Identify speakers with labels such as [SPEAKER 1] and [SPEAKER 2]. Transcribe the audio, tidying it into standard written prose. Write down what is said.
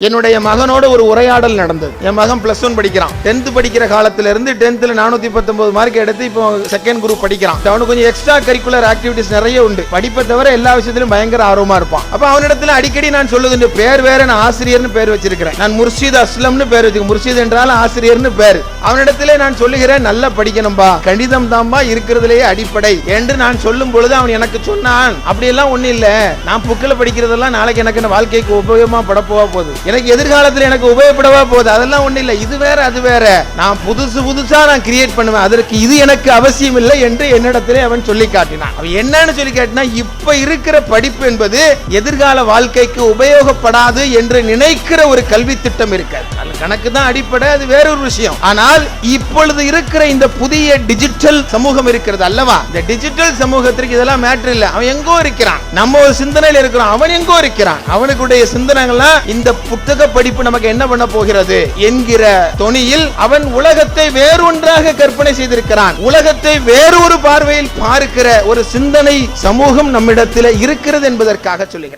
[SPEAKER 1] என்னுடைய மகனோட ஒரு உரையாடல் நடந்தது. என் மகன் +1 படிக்கிறான். 10th படிக்கிற காலத்துல இருந்து 10th 419 மார்க் எடுத்து இப்போ செகண்ட் குரூப் படிக்கிறான். அவனுக்கு கொஞ்சம் எக்ஸ்ட்ரா கரிக்குலர் ஆக்டிவிட்டிஸ் நிறைய உண்டு. படிப்பை தவிர எல்லா விஷயத்திலும் பயங்கர ஆர்வமா இருப்பான். அப்ப அவனிடத்துல அடிக்கடி நான் சொல்லுது, பேர் வேற, நான் ஆசிரியர்னு பேர் வச்சிருக்கிறேன். நான் முர்ஷித் அஸ்லம்னு பேர் வச்சிருக்கேன். முர்ஷித் என்றால் ஆசிரியர்னு பேர். அவனிடத்திலே நான் சொல்லுகிறேன், நல்லா படிக்கணும்பா, கணிதம் தான்பா இருக்கிறதுலேயே அடிப்படை என்று நான் சொல்லும் பொழுது அவன் எனக்கு சொன்னான், அப்படி எல்லாம் ஒண்ணு இல்ல, நான் புக்கில் படிக்கிறதெல்லாம் நாளைக்கு எனக்கு வாழ்க்கைக்கு உபயோகமா படப்போவா போகுது, எனக்கு எதிர்காலத்தில் எனக்கு உபயோகப்படவா போகுது, அதெல்லாம் ஒண்ணு இல்ல, இது வேற அது வேற, நான் புதுசா நான் கிரியேட் பண்ணுவேன், அதற்கு இது எனக்கு அவசியம் இல்லை என்று என்னிடத்திலே அவன் சொல்லி காட்டினான். அவன் என்னன்னு சொல்லி காட்டினா, இப்ப இருக்கிற படிப்பு என்பது எதிர்கால வாழ்க்கைக்கு உபயோகப்படாது என்று நினைக்கிற ஒரு கல்வி திட்டம் இருக்காது. கணக்கு தான் அடிப்படை, அது வேற ஒரு விஷயம். ஆனால் இப்பொழுது இருக்கிற இந்த புதிய டிஜிட்டல் சமூகம் இருக்கிறது அல்லவா, இந்த டிஜிட்டல் சமூகத்திற்கு இதெல்லாம் மேட்டர் இல்ல. அவன் எங்கோ இருக்கிறான், நம்ம ஒரு சிந்தனையில் இருக்கிறோம், அவன் எங்கோ இருக்கிறான். அவனுக்குடைய சிந்தனைகள்லாம் இந்த புத்தக படிப்பு நமக்கு என்ன பண்ண போகிறது என்கிற தொனியில் அவன் உலகத்தை வேறொன்றாக கற்பனை செய்திருக்கிறான். உலகத்தை வேறொரு பார்வையில் பார்க்கிற ஒரு சிந்தனை சமூகம் நம்மிடத்தில் இருக்கிறது என்பதற்காக சொல்லுகிறேன்.